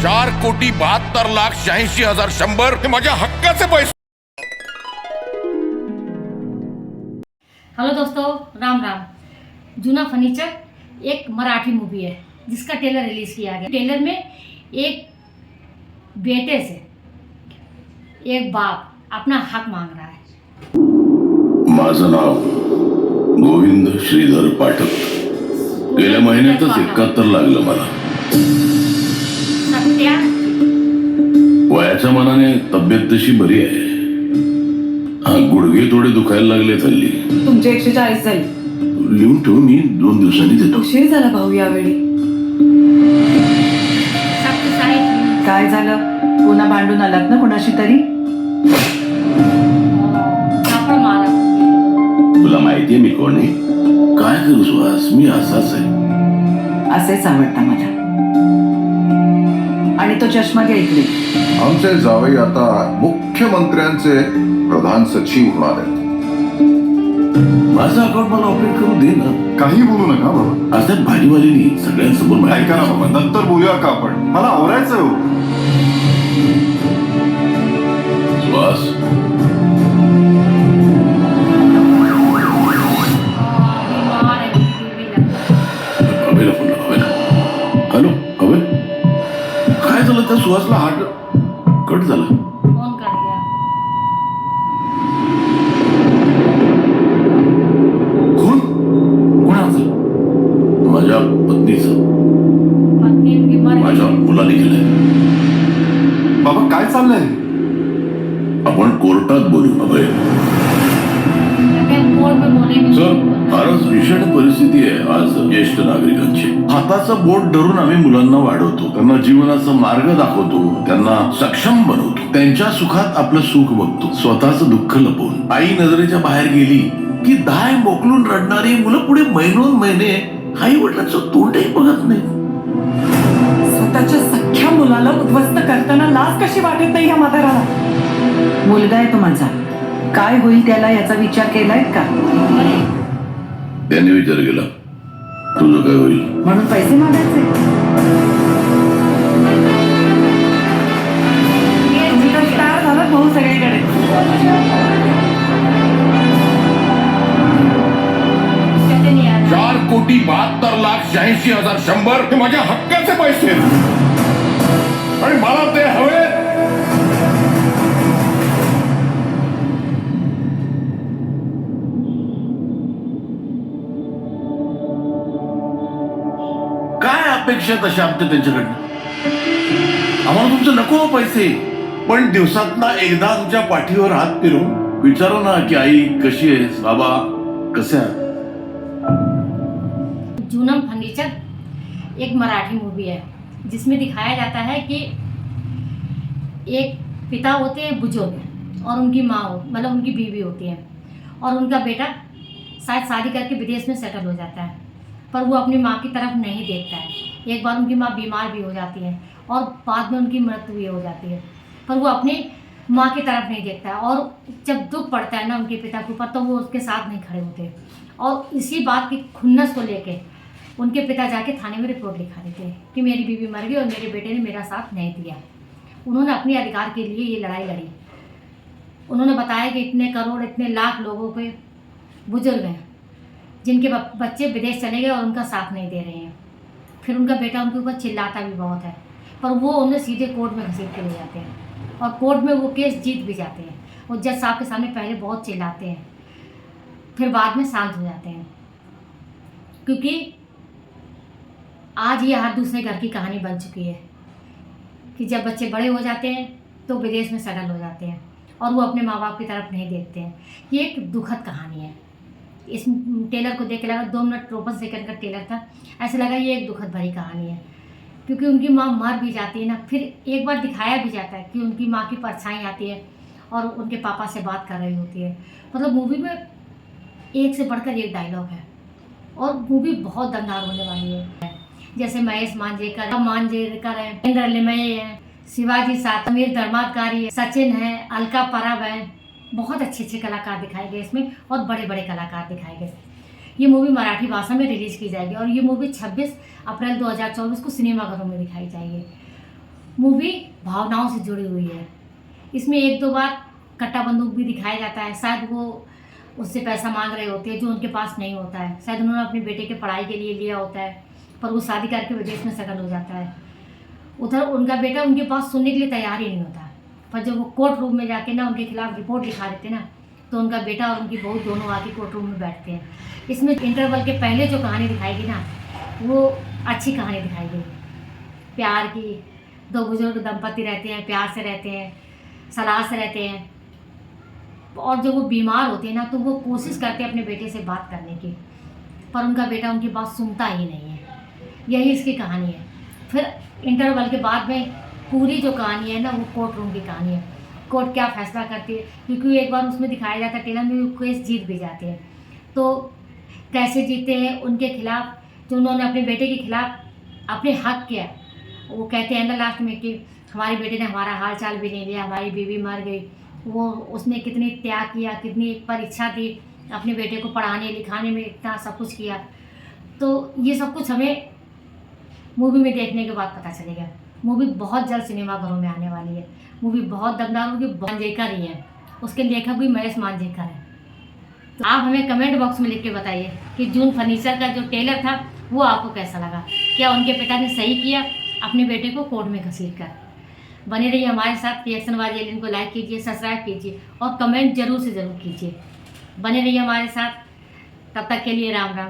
4,72,86,100 हे माझ्या हक्काचे पैसे। हेलो दोस्तों, राम राम। जूना फर्नीचर एक मराठी मूवी है जिसका ट्रेलर रिलीज किया गया। ट्रेलर में एक बेटे से एक बाप अपना हक मांग रहा है। माझं नाव गोविंद श्रीधर पाठक। गेल्या महिन्यातच 71 लागलं मला। सत्या वयाच्या मनाने तब्येत तशी बरी आहे। गुडघे थोडे दुखायला लागले हल्ली। तुमची 140 झाली। लिहून ठेवू, मी 2 दिवसांनी देतो। उशीर झाला भाऊ यावेळी। काय झालं? पुन्हा भांडून आलात ना कोणाशी तरी? तुला माहितीये मी कोण आहे? काय करू सुहास, मी असाच आहे। असेच आवडता मला। आणि तो चष्मा घ्या इकडे। आमचे जावई आता मुख्यमंत्र्यांचे प्रधान सचिव होणार आहेत। माझं अकाउंट मला ऑपरेट करू दे ना। काही बोलू नका बाबा। आज त्या भाजीवालीनी सगळ्यांसमोर ऐका ना बाबा, नंतर बोलूया का आपण? मला आवरायचं हो। सुहास, हवेला फोन लाव, हवेला। हॅलो, हवे? काय झालं? त्या सुहासला हार्ट कट झाला। फोन कर गया। कोण? कोणाचं? माझ्या पत्नीचं। पत्नी उनकी मर माझ्या गई। मुलाने केलंय। बाबा काय चाललंय? आपण कोर्टात बोलू, अभय। लेकिन कोर्ट में बोलेंगे। सर, फारच भीषण परिस्थिती आहे आज ज्येष्ठ नागरिकांची। हाताचं बोट धरून आम्ही मुलांना वाढवतो, त्यांना जीवनाचा मार्ग दाखवतो, त्यांना सक्षम बनवतो, त्यांच्या सुखात आपलं सुख बघतो, स्वतःचं दुःख लपवून। आई नजरेच्या बाहेर गेली की दाय मोकलून रडणारी मुलं पुढे महिने आई वडिलांचं तोंडही बघत नाही। स्वतःच्या सख्या मुलाला उद्ध्वस्त करताना लाज कशी वाटत नाही ह्या म्हाताराला? मुलगा आहे तो माझा, काय होईल त्याला याचा विचार केलाय का? त्याने विचार केला, तुझं काय होईल? म्हणून पैसे मागायचे? तुम्ही तर स्टार झालात भाऊ सगळीकडे। 4,72,86,100 हे माझ्या हक्काचे पैसे आणि मला ते हवे। काय अपेक्षा तशा आमच्या त्यांच्याकडनं? आम्हाला तुमचं नको पैसे, पण दिवसातना एकदा आमच्या पाठीवर हात फिरून विचारू ना की आई कशी आहेस, बाबा कसे आहेत? जूनम फर्नीचर एक मराठी मूवी है जिसमें दिखाया जाता है कि एक पिता होते हैं बुजुर्ग और उनकी माँ मतलब उनकी बीवी होती है और उनका बेटा शायद शादी करके विदेश में सेटल हो जाता है, पर वो अपनी माँ की तरफ नहीं देखता है। एक बार उनकी माँ बीमार भी हो जाती है और बाद में उनकी मृत्यु भी हो जाती है, पर वो अपनी माँ की तरफ नहीं देखता है। और जब दुख पड़ता है ना उनके पिता के ऊपर, तो वो उसके साथ नहीं खड़े होते। और इसी बात की खुन्नस को लेके उनके पिता जाके थाने में रिपोर्ट लिखा देते हैं कि मेरी बीवी मर गई और मेरे बेटे ने मेरा साथ नहीं दिया। उन्होंने अपने अधिकार के लिए ये लड़ाई लड़ी। उन्होंने बताया कि इतने करोड़ इतने लाख लोगों के बुजुर्ग हैं जिनके बच्चे विदेश चले गए और उनका साथ नहीं दे रहे हैं। फिर उनका बेटा उनके ऊपर चिल्लाता भी बहुत है, पर वो उन्हें सीधे कोर्ट में घसीट के ले जाते हैं और कोर्ट में वो केस जीत भी जाते हैं। वो जज साहब के सामने पहले बहुत चिल्लाते हैं, फिर बाद में शांत हो जाते हैं, क्योंकि आज ये हर दूसरे घर की कहानी बन चुकी है कि जब बच्चे बड़े हो जाते हैं तो विदेश में सेटल हो जाते हैं और वो अपने माँ बाप की तरफ नहीं देखते हैं। ये एक दुखद कहानी है। इस ट्रेलर को देख के लगा 2 मिनट 53 सेकंड का ट्रेलर था, ऐसे लगा ये एक दुखद भरी कहानी है, क्योंकि उनकी माँ मर भी जाती है ना, फिर एक बार दिखाया भी जाता है कि उनकी माँ की परछाई आती है और उनके पापा से बात कर रही होती है। मतलब मूवी में एक से बढ़कर एक डायलॉग है और मूवी बहुत दमदार होने वाली है। जैसे महेश मांजरेकर है, इंद्र लिमये है, शिवाजी साथ, समीर धर्माधिकारी है, सचिन है, अलका परब है। बहुत अच्छे अच्छे कलाकार दिखाए गए इसमें और बड़े बड़े कलाकार दिखाए गए। ये मूवी मराठी भाषा में रिलीज़ की जाएगी और ये मूवी 26 अप्रैल 2024 को सिनेमाघरों में दिखाई जाएगी। मूवी भावनाओं से जुड़ी हुई है। इसमें एक दो बार कट्टा बंदूक भी दिखाया जाता है। शायद वो उससे पैसा मांग रहे होते हैं जो उनके पास नहीं होता है। शायद उन्होंने अपने बेटे के पढ़ाई के लिए लिया होता है, पर वो शादी करके विदेश में सेटल हो जाता है। उधर उनका बेटा उनके पास सुनने के लिए तैयार ही नहीं होता। पर जब वो कोर्ट रूम में जाके ना उनके खिलाफ रिपोर्ट लिखा देते ना, तो उनका बेटा और उनकी बहू दोनों आके कोर्ट रूम में बैठते हैं। इसमें इंटरवल के पहले जो कहानी दिखाई गई ना, वो अच्छी कहानी दिखाई गई, प्यार की। दो बुजुर्ग दंपति रहते हैं, प्यार से रहते हैं, सलाह से रहते हैं, और जब वो बीमार होते हैं ना, तो वो कोशिश करते हैं अपने बेटे से बात करने की, पर उनका बेटा उनकी बात सुनता ही नहीं है। यही इसकी कहानी है। फिर इंटरवल के बाद में पूरी जो कहानी है ना, वो कोर्ट रूम की कहानी है। कोर्ट क्या फैसला करती है, क्योंकि एक बार उसमें दिखाया जाता है टेलर में वो केस जीत भी जाते हैं। तो कैसे जीते हैं, उनके खिलाफ जो उन्होंने अपने बेटे के खिलाफ अपने हक किया, वो कहते हैं ना लास्ट में कि हमारे बेटे ने हमारा हाल चाल भी नहीं लिया, हमारी बीवी मर गई। वो उसने कितनी त्याग किया, कितनी परीक्षा दी, अपने बेटे को पढ़ाने लिखाने में इतना सब कुछ किया। तो ये सब कुछ हमें मूवी में देखने के बाद पता चलेगा। मूवी बहुत जल्द सिनेमाघरों में आने वाली है। मूवी बहुत दमदार होगी, मांजरेकर ही है, उसके लेखक भी महेश मांजरेकर है। तो आप हमें कमेंट बॉक्स में लिख के बताइए कि जून फर्नीचर का जो टेलर था वो आपको कैसा लगा। क्या उनके पिता ने सही किया अपने बेटे को कोर्ट में घसीट कर? बने रहिए हमारे साथ। रिएक्शन वाली एलियन को लाइक कीजिए, सब्सक्राइब कीजिए और कमेंट जरूर से ज़रूर कीजिए। बने रहिए हमारे साथ। तब तक के लिए राम राम।